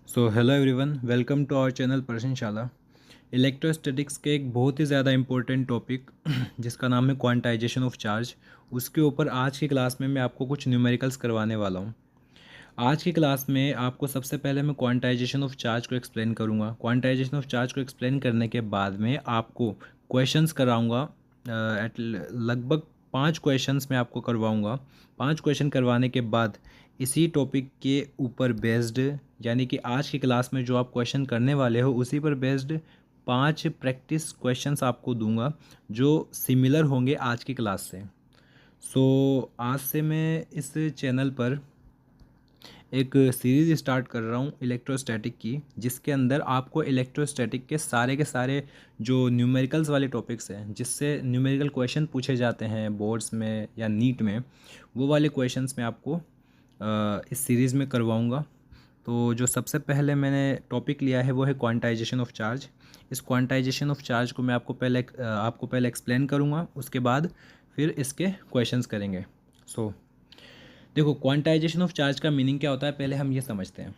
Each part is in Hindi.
So hello everyone, welcome to our channel Prashnashala. Electrostatics के एक बहुत ही ज़्यादा इंपॉर्टेंट टॉपिक जिसका नाम है क्वांटाइजेशन ऑफ चार्ज, उसके ऊपर आज की क्लास में मैं आपको कुछ न्यूमेरिकल्स करवाने वाला हूँ। आज की क्लास में आपको सबसे पहले मैं क्वांटाइजेशन ऑफ चार्ज को एक्सप्लेन करूँगा। क्वांटाइजेशन ऑफ चार्ज को एक्सप्लेन करने के बाद में आपको क्वेश्चंस कराऊँगा। एट लगभग 5 क्वेश्चंस मैं आपको करवाऊँगा। 5 क्वेश्चन करवाने के बाद इसी टॉपिक के ऊपर बेस्ड, यानी कि आज की क्लास में जो आप क्वेश्चन करने वाले हो उसी पर बेस्ड 5 प्रैक्टिस क्वेश्चंस आपको दूंगा जो सिमिलर होंगे आज की क्लास से। आज से मैं इस चैनल पर एक सीरीज़ स्टार्ट कर रहा हूँ इलेक्ट्रोस्टैटिक की, जिसके अंदर आपको इलेक्ट्रोस्टैटिक के सारे जो न्यूमेरिकल्स वाले टॉपिक्स हैं, जिससे न्यूमेरिकल क्वेश्चन पूछे जाते हैं बोर्ड्स में या नीट में, वो वाले क्वेश्चंस मैं आपको इस सीरीज़ में करवाऊँगा। तो जो सबसे पहले मैंने टॉपिक लिया है वो है क्वांटाइजेशन ऑफ चार्ज। इस क्वांटाइजेशन ऑफ चार्ज को मैं आपको पहले एक्सप्लेन करूँगा, उसके बाद फिर इसके क्वेश्चंस करेंगे। देखो, क्वांटाइजेशन ऑफ चार्ज का मीनिंग क्या होता है पहले हम ये समझते हैं।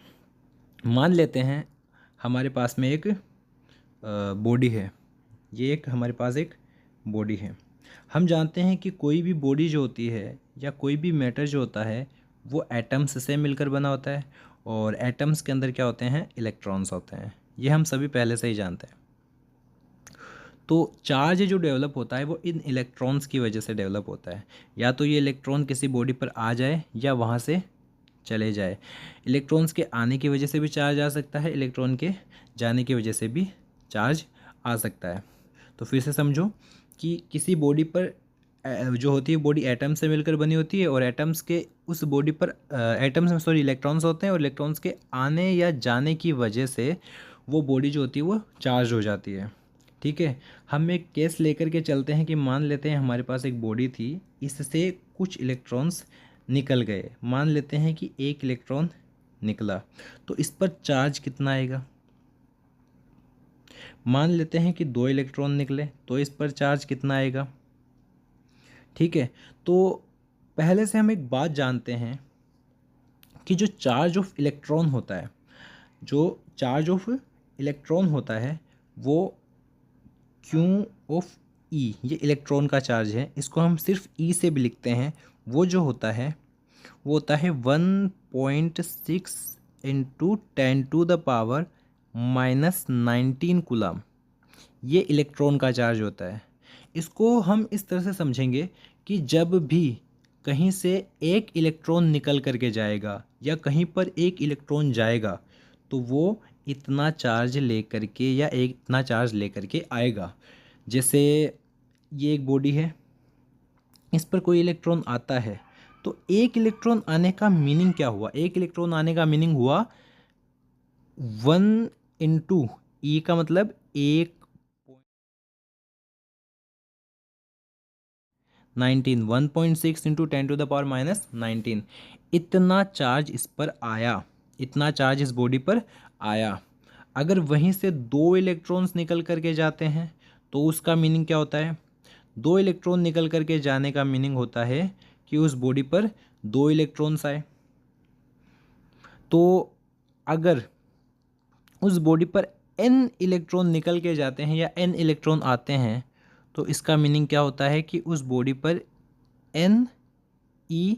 मान लेते हैं हमारे पास में एक बॉडी है। ये एक हमारे पास एक बॉडी है। हम जानते हैं कि कोई भी बॉडी जो होती है या कोई भी मैटर जो होता है वो एटम्स से मिलकर बना होता है, और एटम्स के अंदर क्या होते हैं, इलेक्ट्रॉन्स होते हैं। ये हम सभी पहले से ही जानते हैं। तो चार्ज जो डेवलप होता है वो इन इलेक्ट्रॉन्स की वजह से डेवलप होता है। या तो ये इलेक्ट्रॉन किसी बॉडी पर आ जाए या वहाँ से चले जाए। इलेक्ट्रॉन्स के आने की वजह से भी चार्ज आ सकता है, इलेक्ट्रॉन के जाने की वजह से भी चार्ज आ सकता है। तो फिर से समझो कि किसी बॉडी पर जो होती है बॉडी एटम से मिलकर बनी होती है, और एटम्स के उस बॉडी पर इलेक्ट्रॉन्स होते हैं, और इलेक्ट्रॉन्स के आने या जाने की वजह से वो बॉडी जो होती है वो चार्ज हो जाती है। ठीक है, हम एक केस लेकर के चलते हैं कि मान लेते हैं हमारे पास एक बॉडी थी, इससे कुछ इलेक्ट्रॉन्स निकल गए। मान लेते हैं कि एक इलेक्ट्रॉन निकला, तो इस पर चार्ज कितना आएगा। मान लेते हैं कि 2 इलेक्ट्रॉन निकले, तो इस पर चार्ज कितना आएगा। ठीक है, तो पहले से हम एक बात जानते हैं कि जो चार्ज ऑफ इलेक्ट्रॉन होता है, जो चार्ज ऑफ इलेक्ट्रॉन होता है वो क्यू ऑफ ई, ये इलेक्ट्रॉन का चार्ज है, इसको हम सिर्फ ई से भी लिखते हैं। वो जो होता है वो होता है 1.6 इंटू 10⁻⁻19 कूलम। ये इलेक्ट्रॉन का चार्ज होता है। इसको हम इस तरह से समझेंगे कि जब भी कहीं से एक इलेक्ट्रॉन निकल करके जाएगा या कहीं पर एक इलेक्ट्रॉन जाएगा, तो वो इतना चार्ज लेकर के या एक इतना चार्ज लेकर के आएगा। जैसे ये एक बॉडी है, इस पर कोई इलेक्ट्रॉन आता है, तो एक इलेक्ट्रॉन आने का मीनिंग क्या हुआ। एक इलेक्ट्रॉन आने का मीनिंग हुआ 1 इंटू ई का मतलब 1.6 इंटू 10⁻⁻19, इतना चार्ज इस पर आया, इतना चार्ज इस बॉडी पर आया। अगर वहीं से 2 इलेक्ट्रॉन्स निकल करके जाते हैं तो उसका मीनिंग क्या होता है। 2 इलेक्ट्रॉन निकल करके जाने का मीनिंग होता है कि उस बॉडी पर 2 इलेक्ट्रॉन्स आए। तो अगर उस बॉडी पर n इलेक्ट्रॉन निकल के जाते हैं या n इलेक्ट्रॉन आते हैं, तो इसका मीनिंग क्या होता है कि उस बॉडी पर n ई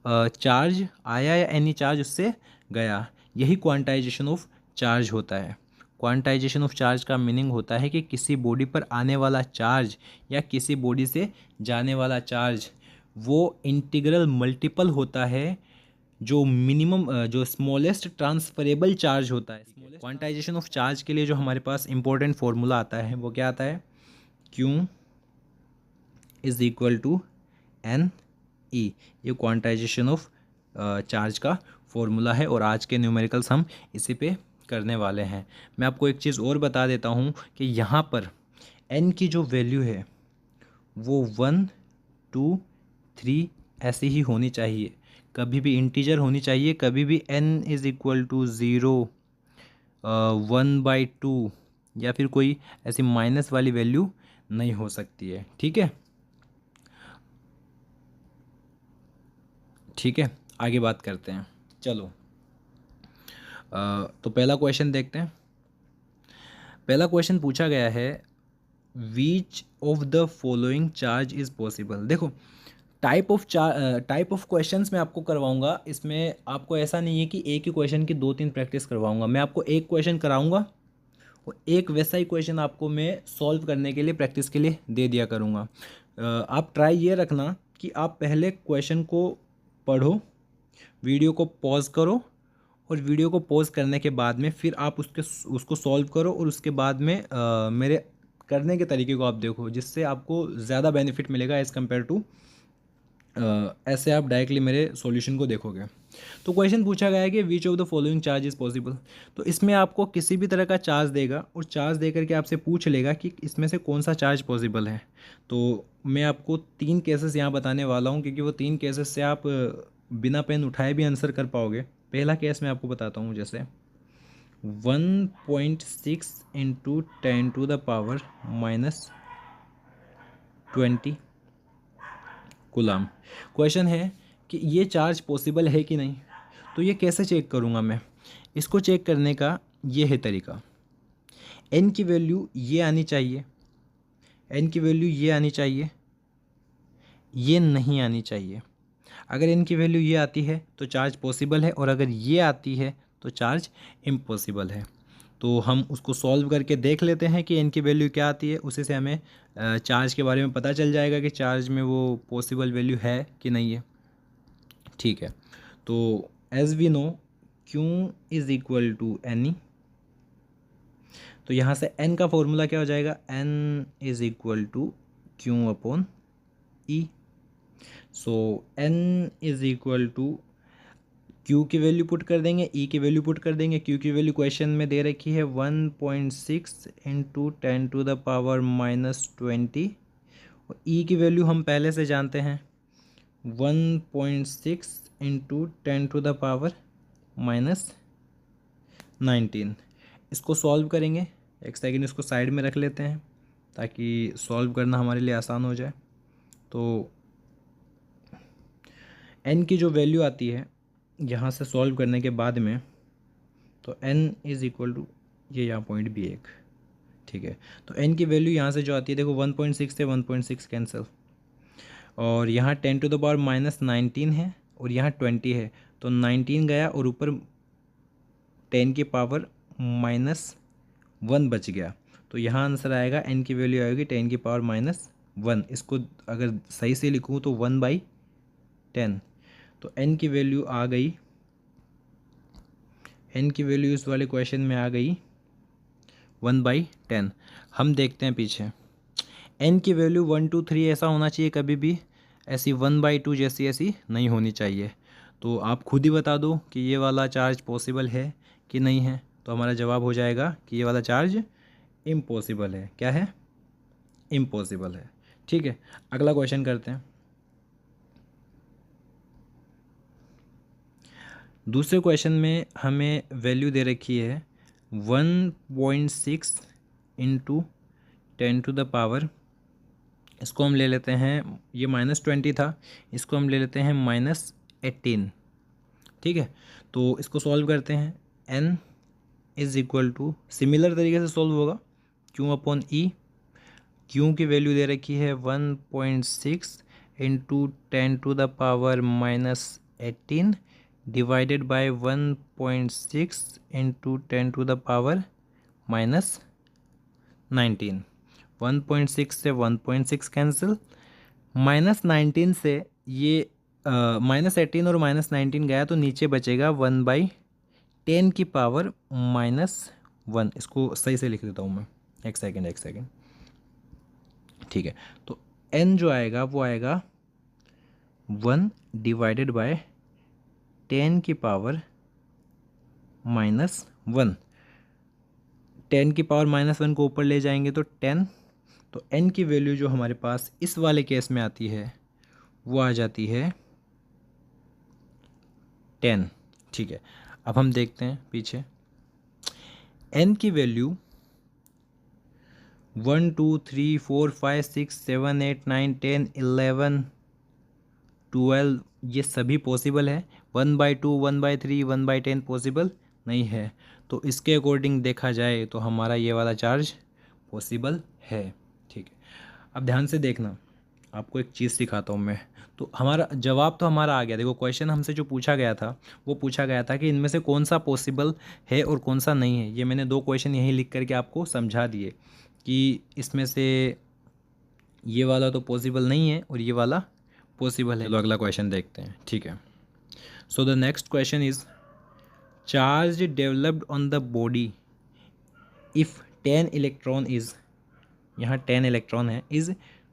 चार्ज आया या एनी चार्ज उससे गया। यही क्वांटाइजेशन ऑफ चार्ज होता है। क्वांटाइजेशन ऑफ चार्ज का मीनिंग होता है कि किसी बॉडी पर आने वाला चार्ज या किसी बॉडी से जाने वाला चार्ज वो इंटीग्रल मल्टीपल होता है जो मिनिमम जो स्मॉलेस्ट ट्रांसफरेबल चार्ज होता है। क्वांटाइजेशन ऑफ चार्ज के लिए जो हमारे पास इंपॉर्टेंट फॉर्मूला आता है वो क्या आता है, Q is equal to N E. ये क्वांटाइजेशन ऑफ चार्ज का फॉर्मूला है, और आज के न्यूमेरिकल्स हम इसी पे करने वाले हैं। मैं आपको एक चीज़ और बता देता हूँ कि यहाँ पर n की जो वैल्यू है वो 1 2 3 ऐसी ही होनी चाहिए। कभी भी इंटीजर होनी चाहिए, कभी भी n इज़ इक्वल टू 0 1/2 या फिर कोई ऐसी माइनस वाली वैल्यू नहीं हो सकती है। ठीक है, ठीक है, आगे बात करते हैं। चलो, तो पहला क्वेश्चन देखते हैं। पहला क्वेश्चन पूछा गया है, which of the following charge is possible. देखो, टाइप ऑफ क्वेश्चंस मैं आपको करवाऊंगा। इसमें आपको ऐसा नहीं है कि एक ही क्वेश्चन की 2-3 प्रैक्टिस करवाऊंगा। मैं आपको एक क्वेश्चन कराऊंगा और एक वैसा ही क्वेश्चन आपको मैं सॉल्व करने के लिए प्रैक्टिस के लिए दे दिया करूंगा। आप ट्राई ये रखना कि आप पहले क्वेश्चन को पढ़ो, वीडियो को पॉज करो, और वीडियो को पॉज करने के बाद में फिर आप उसको सॉल्व करो, और उसके बाद में मेरे करने के तरीके को आप देखो, जिससे आपको ज़्यादा बेनिफिट मिलेगा एज़ कम्पेयर टू ऐसे आप डायरेक्टली मेरे सॉल्यूशन को देखोगे। तो क्वेश्चन पूछा गया है कि which of the following charge is possible. तो इसमें आपको किसी भी तरह का चार्ज देगा और चार्ज दे करके आपसे पूछ लेगा कि इसमें से कौन सा चार्ज पॉसिबल है। तो मैं आपको 3 केसेस यहाँ बताने वाला हूँ, क्योंकि वो 3 केसेस से आप बिना पेन उठाए भी आंसर कर पाओगे। पहला केस मैं आपको बताता हूँ, जैसे 1.6 इंटू 10⁻⁻20 कूलाम। क्वेश्चन है कि ये चार्ज पॉसिबल है कि नहीं। तो ये कैसे चेक करूँगा मैं? इसको चेक करने का ये है तरीका। n की वैल्यू ये आनी चाहिए, n की वैल्यू ये आनी चाहिए, ये नहीं आनी चाहिए। अगर n की वैल्यू ये आती है तो चार्ज पॉसिबल है, और अगर ये आती है तो चार्ज इम्पॉसिबल है। तो हम उसको सॉल्व करके देख लेते हैं कि n की वैल्यू क्या आती है। उसी से हमें चार्ज के बारे में पता चल जाएगा कि चार्ज में वो पॉसिबल वैल्यू है कि नहीं है। ठीक है, तो as we know Q is equal to N. तो यहाँ से n का फॉर्मूला क्या हो जाएगा? n is equal to Q upon E। So n is equal to Q की वैल्यू पुट कर देंगे, E की वैल्यू पुट कर देंगे। Q की वैल्यू क्वेश्चन में दे रखी है 1.6 इंटू 10⁻⁻20, और E की वैल्यू हम पहले से जानते हैं 1.6 इंटू 10⁻⁻19। इसको सॉल्व करेंगे। एक सेकेंड इसको साइड में रख लेते हैं ताकि सॉल्व करना हमारे लिए आसान हो जाए। तो n की जो वैल्यू आती है यहाँ से सॉल्व करने के बाद में, तो n इज़ इक्वल टू ये यहाँ पॉइंट भी एक। ठीक है, तो n की वैल्यू यहाँ से जो आती है, देखो 1.6 से 1.6 कैंसिल, और यहाँ 10⁻⁻19 है और यहाँ 20 है, तो 19 गया और ऊपर 10⁻⁻1 बच गया। तो यहाँ आंसर आएगा, n की वैल्यू आएगी 10⁻⁻1। इसको अगर सही से लिखूँ तो 1/10। तो n की वैल्यू आ गई, n की वैल्यू इस वाले क्वेश्चन में आ गई 1/10। हम देखते हैं पीछे, n की वैल्यू 1 2 3 ऐसा होना चाहिए, कभी भी ऐसी 1/2 जैसी ऐसी नहीं होनी चाहिए। तो आप खुद ही बता दो कि ये वाला चार्ज पॉसिबल है कि नहीं है। तो हमारा जवाब हो जाएगा कि ये वाला चार्ज इम्पॉसिबल है। क्या है? इम्पॉसिबल है। ठीक है, अगला क्वेश्चन करते हैं। दूसरे क्वेश्चन में हमें वैल्यू दे रखी है 1.6 इंटू 10⁻, इसको हम ले लेते हैं, ये -20 था, इसको हम ले लेते हैं -18। ठीक है, तो इसको सॉल्व करते हैं। n is equal to, similar तरीके से सॉल्व होगा, Q अपॉन E। Q की वैल्यू दे रखी है 1.6 इंटू 10⁻⁻18 डिवाइडेड बाय 1.6 इंटू 10⁻⁻19। 1.6 से 1.6 कैंसिल, -19 से ये -18 और -19 गया तो नीचे बचेगा 1/10⁻⁻1। इसको सही से लिख देता हूँ मैं, एक सेकेंड। ठीक है, तो n जो आएगा वो आएगा 1 डिवाइडेड बाय 10⁻⁻1। 10⁻⁻1 को ऊपर ले जाएंगे तो 10। तो n की वैल्यू जो हमारे पास इस वाले केस में आती है वो आ जाती है 10। ठीक है, अब हम देखते हैं पीछे, n की वैल्यू 1 2 3 4 5 6 7 8 9 10 11 12 ये सभी पॉसिबल है। 1/2 1/3 1/10 पॉसिबल नहीं है। तो इसके अकॉर्डिंग देखा जाए तो हमारा ये वाला चार्ज पॉसिबल है। ठीक है, अब ध्यान से देखना, आपको एक चीज़ सिखाता हूँ मैं। तो हमारा जवाब तो हमारा आ गया। देखो क्वेश्चन हमसे जो पूछा गया था वो पूछा गया था कि इनमें से कौन सा पॉसिबल है और कौन सा नहीं है। ये मैंने दो क्वेश्चन यहीं लिख करके आपको समझा दिए कि इसमें से ये वाला तो पॉसिबल नहीं है और ये वाला पॉसिबल है। चलो अगला क्वेश्चन देखते हैं। ठीक है, so the next question is charge developed on the body if 10 electron is, यहाँ 10 इलेक्ट्रॉन है, is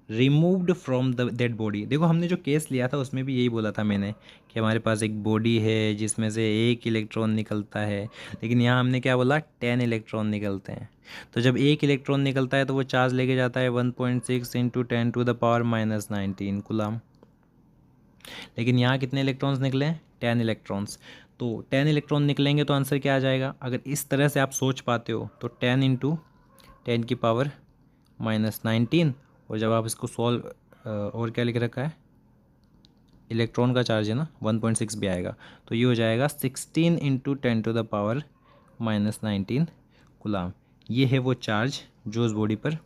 removed from the that body. देखो हमने जो केस लिया था उसमें भी यही बोला था मैंने कि हमारे पास एक बॉडी है जिसमें से एक इलेक्ट्रॉन निकलता है, लेकिन यहाँ हमने क्या बोला, 10 इलेक्ट्रॉन निकलते हैं। तो जब एक इलेक्ट्रॉन निकलता है तो वो चार्ज लेके जाता है 1.6 इंटू 10⁻⁻19 कूलम। लेकिन यहाँ कितने इलेक्ट्रॉन्स निकले हैं, 10 इलेक्ट्रॉन्स। तो 10 इलेक्ट्रॉन निकलेंगे तो आंसर क्या आ जाएगा, अगर इस तरह से आप सोच पाते हो तो 10 इंटू 10⁻⁻19, और जब आप इसको सॉल्व, और क्या लिख रखा है, इलेक्ट्रॉन का चार्ज है ना, 1.6 भी आएगा, तो ये हो जाएगा 16 इंटू 10⁻⁻19 कूलम। ये है वो चार्ज जो उस बॉडी पर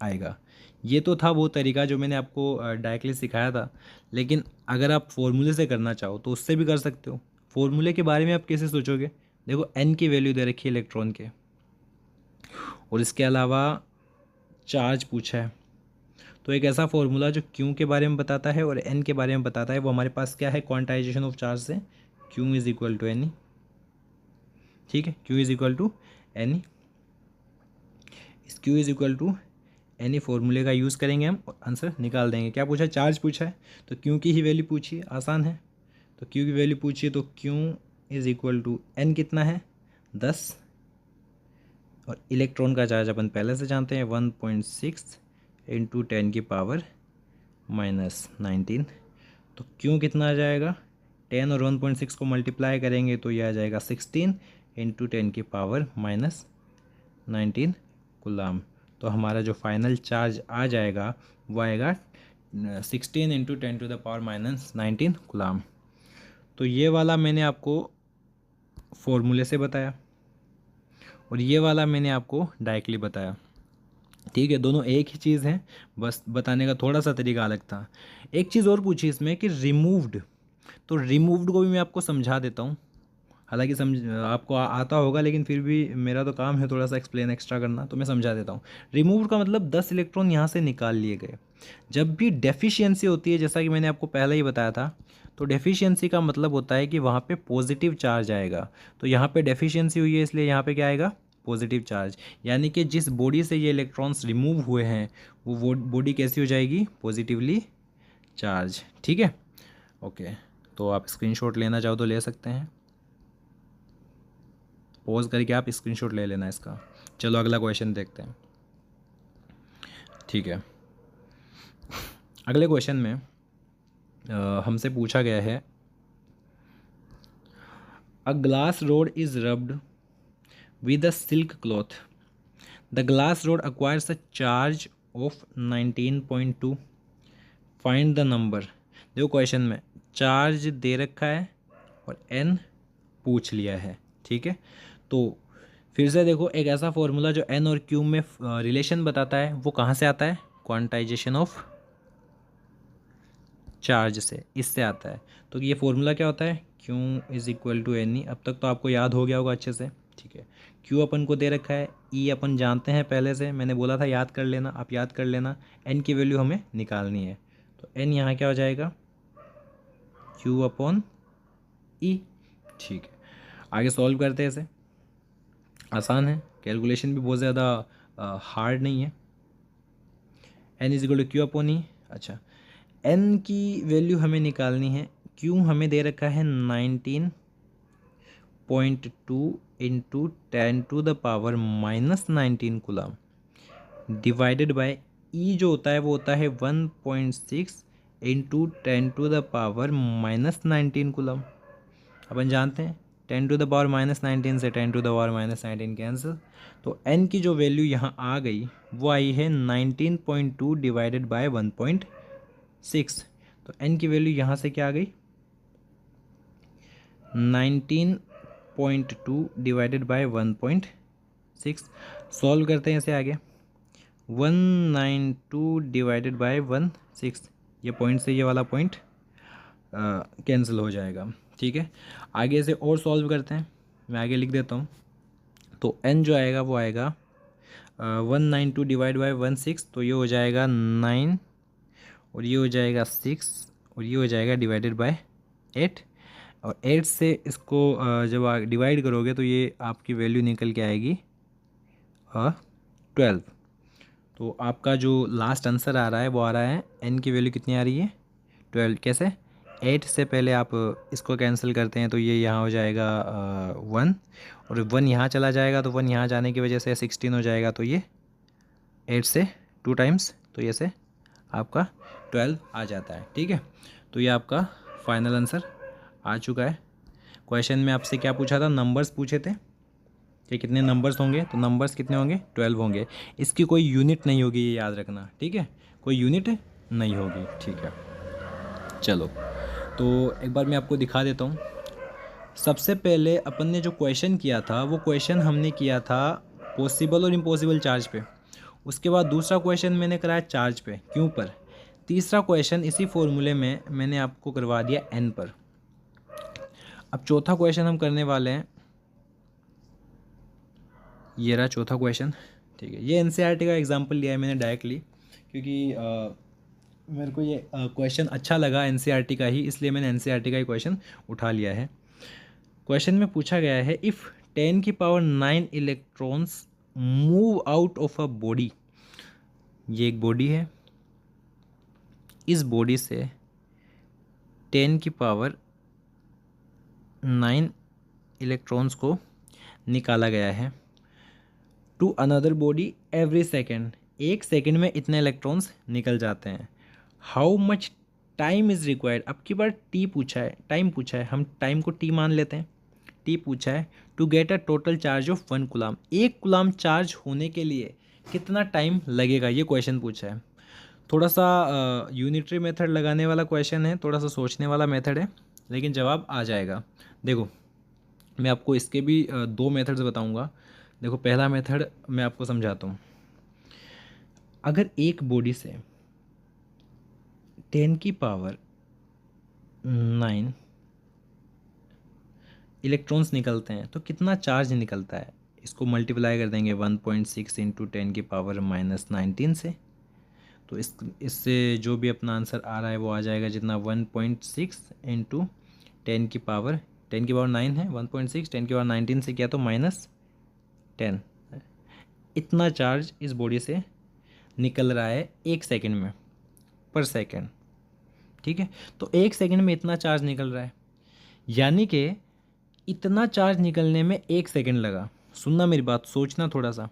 आएगा। ये तो था वो तरीका जो मैंने आपको डायरेक्टली सिखाया था, लेकिन अगर आप फॉर्मूले से करना चाहो तो उससे भी कर सकते हो। फॉर्मूले के बारे में आप कैसे सोचोगे, देखो n की वैल्यू दे रखी है इलेक्ट्रॉन के, और इसके अलावा चार्ज पूछा है, तो एक ऐसा फॉर्मूला जो q के बारे में बताता है और n के बारे में बताता है, वो हमारे पास क्या है, क्वांटाइजेशन ऑफ चार्ज से q is equal to N E. ठीक है, q is equal to N E, इस q is equal to N E फॉर्मूले का यूज़ करेंगे हम और आंसर निकाल देंगे। क्या पूछा है, चार्ज पूछा है, तो क्यू की ही वैल्यू पूछी है, आसान है। तो क्यू की वैल्यू पूछी है तो Q is equal to N कितना है, 10, और इलेक्ट्रॉन का चार्ज अपन पहले से जानते हैं 1.6 इंटू 10⁻⁻19। तो क्यू कितना आ जाएगा, 10 और 1.6 को मल्टीप्लाई करेंगे तो ये आ जाएगा 16 इंटू 10⁻⁻19 कूलम। तो हमारा जो फाइनल चार्ज आ जाएगा वो आएगा 16 इंटू 10⁻⁻19 कूलम। तो ये वाला मैंने आपको फॉर्मूले से बताया और ये वाला मैंने आपको डायरेक्टली बताया। ठीक है, दोनों एक ही चीज़ है, बस बताने का थोड़ा सा तरीका अलग था। एक चीज़ और पूछी इसमें कि रिमूव्ड, तो रिमूव्ड को भी मैं आपको समझा देता हूँ। हालांकि समझ आपको आता होगा, लेकिन फिर भी मेरा तो काम है थोड़ा सा एक्सप्लेन एक्स्ट्रा करना, तो मैं समझा देता हूँ। रिमूव का मतलब 10 इलेक्ट्रॉन यहाँ से निकाल लिए गए। जब भी डेफिशिएंसी होती है, जैसा कि मैंने आपको पहले ही बताया था, तो डेफिशिएंसी का मतलब होता है कि वहाँ पे पॉजिटिव चार्ज आएगा। तो यहाँ पे डेफिशिएंसी हुई है, इसलिए यहाँ पे क्या आएगा, पॉजिटिव चार्ज। यानी कि जिस बॉडी से ये इलेक्ट्रॉन्स रिमूव हुए हैं वो बॉडी कैसी हो जाएगी, पॉजिटिवली चार्ज। ठीक है, ओके। तो आप स्क्रीनशॉट लेना चाहो तो ले सकते हैं, पॉज करके आप स्क्रीनशॉट ले लेना इसका। चलो अगला क्वेश्चन देखते हैं। ठीक है, अगले क्वेश्चन में हमसे पूछा गया है, a glass rod is rubbed with a silk cloth, the glass rod acquires a charge of 19.2, find the number. देखो क्वेश्चन में चार्ज दे रखा है और n पूछ लिया है। ठीक है, तो फिर से देखो, एक ऐसा फॉर्मूला जो n और q में रिलेशन बताता है, वो कहाँ से आता है, क्वांटाइजेशन ऑफ चार्ज से, इससे आता है। तो ये फॉर्मूला क्या होता है, q is equal to N E. अब तक तो आपको याद हो गया होगा अच्छे से। ठीक है, q अपन को दे रखा है, e अपन जानते हैं पहले से, मैंने बोला था याद कर लेना, आप याद कर लेना। n की वैल्यू हमें निकालनी है, तो n यहाँ क्या हो जाएगा, q अपॉन e। ठीक है, आगे सॉल्व करते हैं इसे, आसान है, कैलकुलेशन भी बहुत ज़्यादा हार्ड नहीं है। n is equal to Q upon E. अच्छा, n की वैल्यू हमें निकालनी है, q हमें दे रखा है 19.2 into 10⁻⁻19 coulomb, divided by e जो होता है वो होता है 1.6 इंटू 10⁻⁻19 कूलम। अपन जानते हैं 10⁻⁻19 से 10⁻⁻19 कैंसिल, तो n की जो वैल्यू यहाँ आ गई वो आई है 19.2 डिवाइडेड बाय 1.6। तो n की वैल्यू यहाँ से क्या आ गई, 19 1.2 डिवाइडेड बाय 1.6। सॉल्व करते हैं इसे आगे। 192 डिवाइडेड बाय 1.6, ये पॉइंट से ये वाला पॉइंट कैंसिल हो जाएगा। ठीक है, आगे से और सॉल्व करते हैं, मैं आगे लिख देता हूँ। तो n जो आएगा वो आएगा 192 डिवाइड बाय 1.6, तो ये हो जाएगा 9, और ये हो जाएगा 6, और ये हो जाएगा डिवाइडेड बाय 8। और 8 से इसको जब आप डिवाइड करोगे तो ये आपकी वैल्यू निकल के आएगी 12। तो आपका जो लास्ट आंसर आ रहा है वो आ रहा है n की वैल्यू कितनी आ रही है 12। कैसे? 8 से पहले आप इसको कैंसिल करते हैं तो ये यहाँ हो जाएगा 1, और 1 यहाँ चला जाएगा तो 1 यहाँ जाने की वजह से 16 हो जाएगा। तो ये 8 से 2 टाइम्स, तो ये से आपका 12 आ जाता है। ठीक है, तो ये आपका फाइनल आंसर आ चुका है। क्वेश्चन में आपसे क्या पूछा था? नंबर्स पूछे थे कि कितने नंबर्स होंगे, तो नंबर्स कितने होंगे? 12 होंगे। इसकी कोई यूनिट नहीं होगी, ये याद रखना। ठीक है, कोई यूनिट नहीं होगी। ठीक है, चलो तो एक बार मैं आपको दिखा देता हूँ। सबसे पहले अपन ने जो क्वेश्चन किया था वो क्वेश्चन हमने किया था पॉसिबल और इम्पॉसिबल चार्ज पे। उसके बाद दूसरा क्वेश्चन मैंने कराया चार्ज पे, क्यों पर। तीसरा क्वेश्चन इसी फॉर्मूले में मैंने आपको करवा दिया एन पर। अब चौथा क्वेश्चन हम करने वाले हैं, ये रहा चौथा क्वेश्चन। ठीक है, ये एनसीईआरटी का एग्जांपल लिया है मैंने डायरेक्टली, क्योंकि मेरे को ये क्वेश्चन अच्छा लगा एनसीईआरटी का ही, इसलिए मैंने एनसीईआरटी का ही क्वेश्चन उठा लिया है। क्वेश्चन में पूछा गया है, इफ़ 10 की power 9 electrons move out of a body. ये एक बॉडी है, इस बॉडी से 10 की पावर 9 इलेक्ट्रॉन्स को निकाला गया है to another body every second. एक सेकेंड में इतने इलेक्ट्रॉन्स निकल जाते हैं। How much time is required. अब की बार टी पूछा है, टाइम पूछा है, हम टाइम को टी मान लेते हैं। टी पूछा है to get a total charge of 1 coulomb. 1 coulomb charge होने के लिए कितना टाइम लगेगा, ये क्वेश्चन पूछा है। थोड़ा सा यूनिटरी मेथड लगाने वाला क्वेश्चन है, थोड़ा सा सोचने वाला मेथड है, लेकिन जवाब आ जाएगा। देखो मैं आपको इसके भी 2 मेथड्स बताऊंगा। देखो पहला मेथड मैं आपको समझाता हूँ। अगर एक बॉडी से 10 की पावर 9 इलेक्ट्रॉन्स निकलते हैं तो कितना चार्ज निकलता है, इसको मल्टीप्लाई कर देंगे 1.6 इंटू 10 की पावर -19 से। तो इससे जो भी अपना आंसर आ रहा है वो आ जाएगा जितना 1.6 इंटू 10 की पावर 9 है, 1.6 10 की पावर 19 से किया तो -10। इतना चार्ज इस बॉडी से निकल रहा है 1 सेकेंड में, पर सेकेंड। ठीक है, तो 1 सेकेंड में इतना चार्ज निकल रहा है, यानी कि इतना चार्ज निकलने में 1 सेकेंड लगा। सुनना मेरी बात, सोचना थोड़ा सा।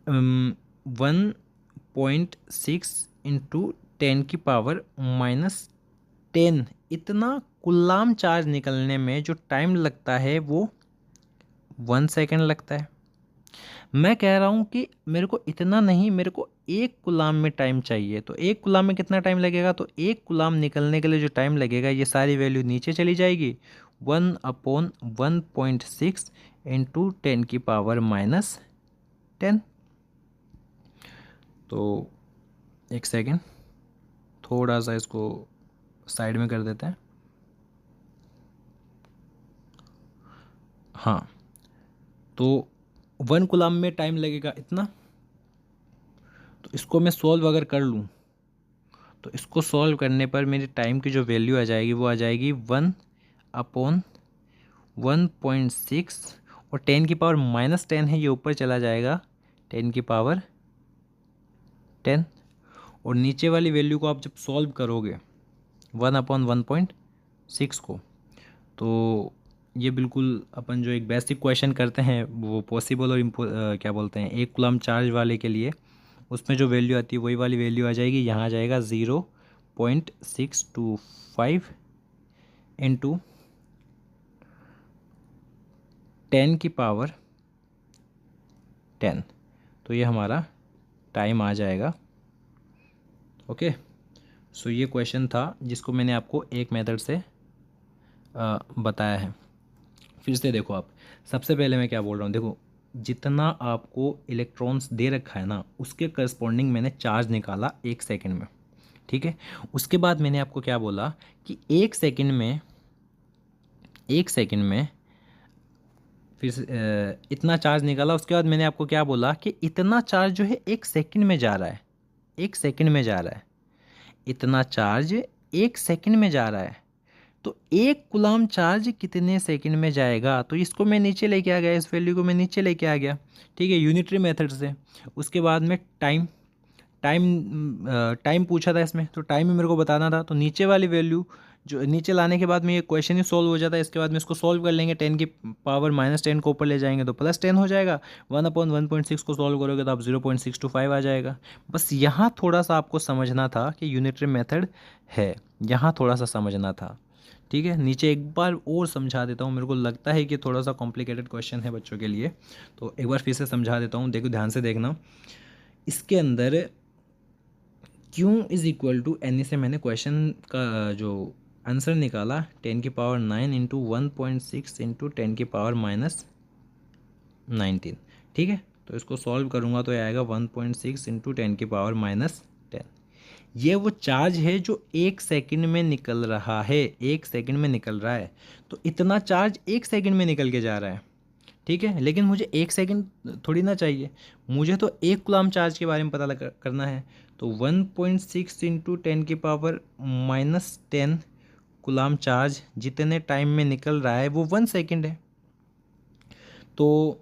1.6 इंटू 10 की पावर -10, इतना कूलाम चार्ज निकलने में जो टाइम लगता है वो 1 सेकेंड लगता है। मैं कह रहा हूँ कि मेरे को इतना नहीं, मेरे को 1 कूलाम में टाइम चाहिए। तो 1 कूलाम में कितना टाइम लगेगा, तो 1 कूलाम निकलने के लिए जो टाइम लगेगा ये सारी वैल्यू नीचे चली जाएगी। 1/1.6 इंटू 10 की पावर -10। तो एक सेकेंड, थोड़ा सा इसको साइड में कर देते हैं। हाँ, तो 1 कूलाम में टाइम लगेगा इतना। तो इसको मैं सॉल्व अगर कर लूँ तो इसको सॉल्व करने पर मेरी टाइम की जो वैल्यू आ जाएगी वो आ जाएगी 1/1.6, और 10 की पावर -10 है, ये ऊपर चला जाएगा 10 की पावर 10। और नीचे वाली वैल्यू को आप जब सॉल्व करोगे 1/1.6 को, तो ये बिल्कुल अपन जो एक बेसिक क्वेश्चन करते हैं वो पॉसिबल और क्या बोलते हैं 1 कूलम चार्ज वाले के लिए, उसमें जो वैल्यू आती है वही वाली वैल्यू आ जाएगी। यहाँ आ जाएगा 0.625 इंटू 10 की पावर 10। तो ये हमारा टाइम आ जाएगा। ओके, सो ये क्वेश्चन था जिसको मैंने आपको एक मेथड से बताया है। फिर से देखो आप, सबसे पहले मैं क्या बोल रहा हूँ, देखो जितना आपको इलेक्ट्रॉन्स दे रखा है ना उसके करस्पॉन्डिंग मैंने चार्ज निकाला 1 सेकंड में, ठीक है। उसके बाद मैंने आपको क्या बोला कि 1 सेकंड में फिर से इतना चार्ज निकाला। उसके बाद मैंने आपको क्या बोला कि इतना चार्ज जो है 1 सेकंड में जा रहा है, 1 सेकंड में जा रहा है, इतना चार्ज 1 सेकंड में जा रहा है। तो 1 कूलाम चार्ज कितने सेकंड में जाएगा, तो इसको मैं नीचे लेके आ गया, इस वैल्यू को मैं नीचे लेके आ गया, ठीक है, यूनिटरी मेथड से। उसके बाद में टाइम टाइम टाइम पूछा था इसमें, तो टाइम में मेरे को बताना था, तो नीचे वाली वैल्यू जो नीचे लाने के बाद में ये क्वेश्चन ही सॉल्व हो जाता है। इसके बाद में इसको सॉल्व कर लेंगे, 10 की पावर -10 को ऊपर ले जाएंगे तो +10 हो जाएगा। 1/1.6 को सॉल्व करोगे तो आप 0.625 आ जाएगा। बस यहाँ थोड़ा सा आपको समझना था कि यूनिटरी मेथड है, यहाँ थोड़ा सा समझना था, ठीक है। नीचे एक बार और समझा देता हूँ, मेरे को लगता है कि थोड़ा सा कॉम्प्लिकेटेड क्वेश्चन है बच्चों के लिए, तो एक बार फिर से समझा देता हूँ, देखो ध्यान से देखना। इसके अंदर Q = N से मैंने क्वेश्चन का जो आंसर निकाला 10⁻9 इंटू 1.6 इंटू 10⁻−19, ठीक है। तो इसको सॉल्व करूँगा तो ये आएगा 1.6 इंटू 10⁻10। ये वो चार्ज है जो 1 सेकंड में निकल रहा है, 1 सेकंड में निकल रहा है। तो इतना चार्ज 1 सेकंड में निकल के जा रहा है, ठीक है। लेकिन मुझे 1 सेकंड थोड़ी ना चाहिए, मुझे तो 1 कूलाम चार्ज के बारे में पता करना है। तो 1.6 इंटू 10⁻10 कूलाम चार्ज जितने टाइम में निकल रहा है वो 1 सेकंड है। तो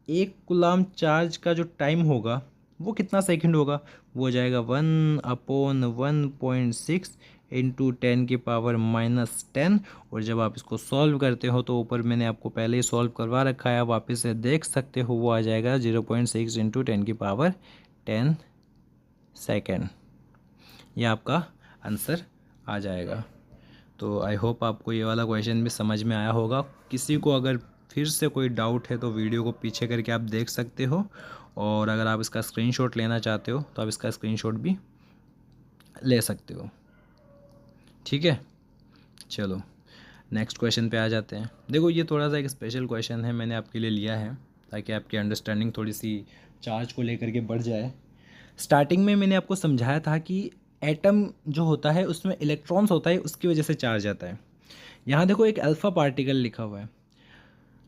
1 कूलाम चार्ज का जो टाइम होगा वो कितना सेकंड होगा, वो हो जाएगा 1/1.6 इंटू 10⁻10। और जब आप इसको सॉल्व करते हो तो ऊपर मैंने आपको पहले ही सॉल्व करवा रखा है, आप वापस से देख सकते हो, वो आ जाएगा 0.6 इंटू 10⁻10 सेकेंड। ये आपका आंसर आ जाएगा। तो आई होप आपको ये वाला क्वेश्चन भी समझ में आया होगा। किसी को अगर फिर से कोई डाउट है तो वीडियो को पीछे करके आप देख सकते हो, और अगर आप इसका स्क्रीनशॉट लेना चाहते हो तो आप इसका स्क्रीनशॉट भी ले सकते हो, ठीक है। चलो नेक्स्ट क्वेश्चन पे आ जाते हैं। देखो ये थोड़ा सा एक स्पेशल क्वेश्चन है, मैंने आपके लिए लिया है ताकि आपकी अंडरस्टैंडिंग थोड़ी सी चार्ज को लेकर के बढ़ जाए। स्टार्टिंग में मैंने आपको समझाया था कि एटम जो होता है उसमें इलेक्ट्रॉन्स होता है, उसकी वजह से चार्ज आता है। यहाँ देखो एक अल्फ़ा पार्टिकल लिखा हुआ है।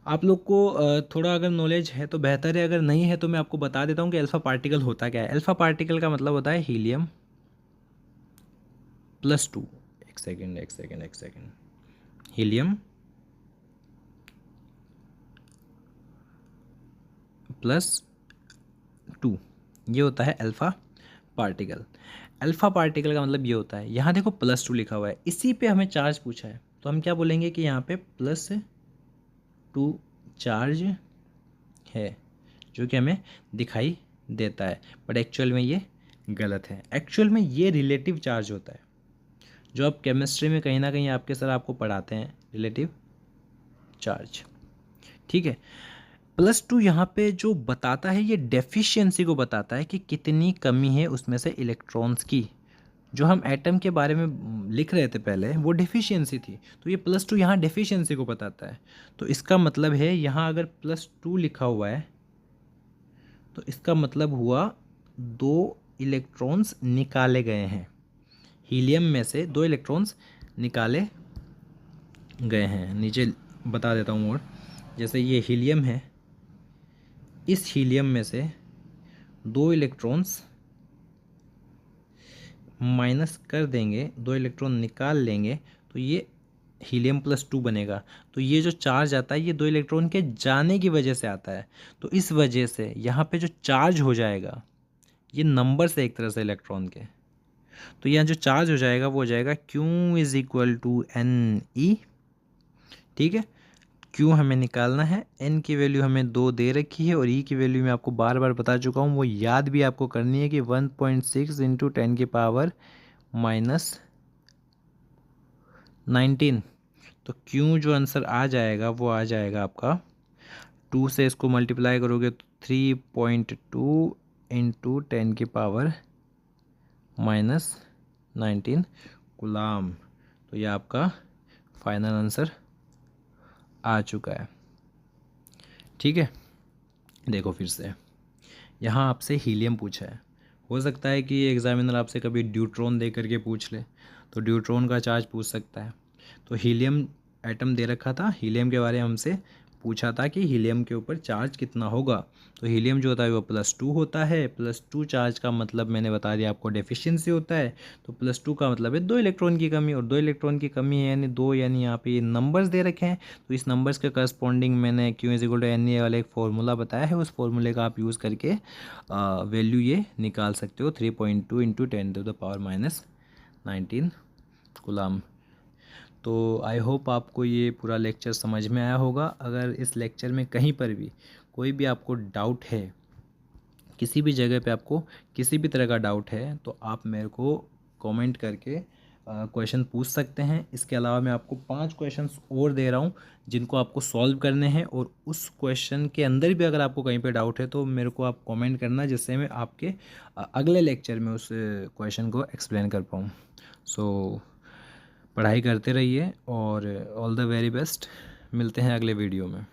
आप लोग को थोड़ा अगर नॉलेज है तो बेहतर है, अगर नहीं है तो मैं आपको बता देता हूँ कि अल्फ़ा पार्टिकल होता क्या है। अल्फ़ा पार्टिकल का मतलब होता है हीलियम +2। एक सेकेंड, हीलियम +2, ये होता है अल्फ़ा पार्टिकल। अल्फ़ा पार्टिकल का मतलब ये होता है, यहाँ देखो +2 लिखा हुआ है, इसी पे हमें चार्ज पूछा है, तो हम क्या बोलेंगे कि यहाँ पे +2 चार्ज है, जो कि हमें दिखाई देता है, बट एक्चुअल में ये गलत है। एक्चुअल में ये रिलेटिव चार्ज होता है, जो आप केमिस्ट्री में कहीं ना कहीं आपके सर आपको पढ़ाते हैं, रिलेटिव चार्ज, ठीक है। +2 यहाँ पे जो बताता है ये डेफिशिएंसी को बताता है कि कितनी कमी है उसमें से इलेक्ट्रॉन्स की। जो हम एटम के बारे में लिख रहे थे पहले वो डेफिशिएंसी थी, तो ये +2 यहाँ डेफिशिएंसी को बताता है। तो इसका मतलब है यहाँ अगर +2 लिखा हुआ है तो इसका मतलब हुआ 2 इलेक्ट्रॉन्स निकाले गए हैं, हीलियम में से 2 इलेक्ट्रॉन्स निकाले गए हैं। नीचे बता देता हूँ, और जैसे ये हीलियम है, इस हीलियम में से 2 इलेक्ट्रॉन्स माइनस कर देंगे, 2 इलेक्ट्रॉन निकाल लेंगे, तो ये हीलियम +2 बनेगा। तो ये जो चार्ज आता है ये 2 इलेक्ट्रॉन के जाने की वजह से आता है। तो इस वजह से यहाँ पे जो चार्ज हो जाएगा ये नंबर से एक तरह से इलेक्ट्रॉन के, तो यहाँ जो चार्ज हो जाएगा वो हो जाएगा Q = Ne, ठीक है। Q हमें निकालना है, N की वैल्यू हमें 2 दे रखी है, और E की वैल्यू मैं आपको बार बार बता चुका हूँ, वो याद भी आपको करनी है कि 1.6 इंटू 10⁻19। तो Q जो आंसर आ जाएगा वो आ जाएगा आपका 2 से इसको मल्टीप्लाई करोगे तो 3.2 इंटू 10⁻19 कूलाम। तो ये आपका फाइनल आंसर आ चुका है। ठीक है, देखो फिर से यहाँ आपसे हीलियम पूछा है। हो सकता है कि एग्जामिनर आपसे कभी ड्यूट्रॉन दे करके पूछ ले, तो ड्यूट्रॉन का चार्ज पूछ सकता है। तो हीलियम एटम दे रखा था, हीलियम के बारे में हमसे पूछा था कि हीलियम के ऊपर चार्ज कितना होगा। तो हीलियम जो होता है वो +2 होता है। +2 चार्ज का मतलब मैंने बता दिया आपको, डेफिशिएंसी होता है। तो +2 का मतलब है 2 इलेक्ट्रॉन की कमी, और 2 इलेक्ट्रॉन की कमी है यानी 2, यानी यहाँ पे ये नंबर्स दे रखे हैं। तो इस नंबर्स के करस्पॉन्डिंग मैंने Q=Na वाला एक फार्मूला बताया है, उस फार्मूले का आप यूज़ करके वैल्यू ये निकाल सकते हो, 3.2 × 10⁻⁹ कूलम। तो आई होप आपको ये पूरा लेक्चर समझ में आया होगा। अगर इस लेक्चर में कहीं पर भी कोई भी आपको डाउट है, किसी भी जगह पे आपको किसी भी तरह का डाउट है, तो आप मेरे को कमेंट करके क्वेश्चन पूछ सकते हैं। इसके अलावा मैं आपको 5 क्वेश्चंस और दे रहा हूँ जिनको आपको सॉल्व करने हैं, और उस क्वेश्चन के अंदर भी अगर आपको कहीं पे डाउट है तो मेरे को आप कमेंट करना, जिससे मैं आपके अगले लेक्चर में उस क्वेश्चन को एक्सप्लेन कर पाऊँ। सो पढ़ाई करते रहिए और ऑल द वेरी बेस्ट। मिलते हैं अगले वीडियो में।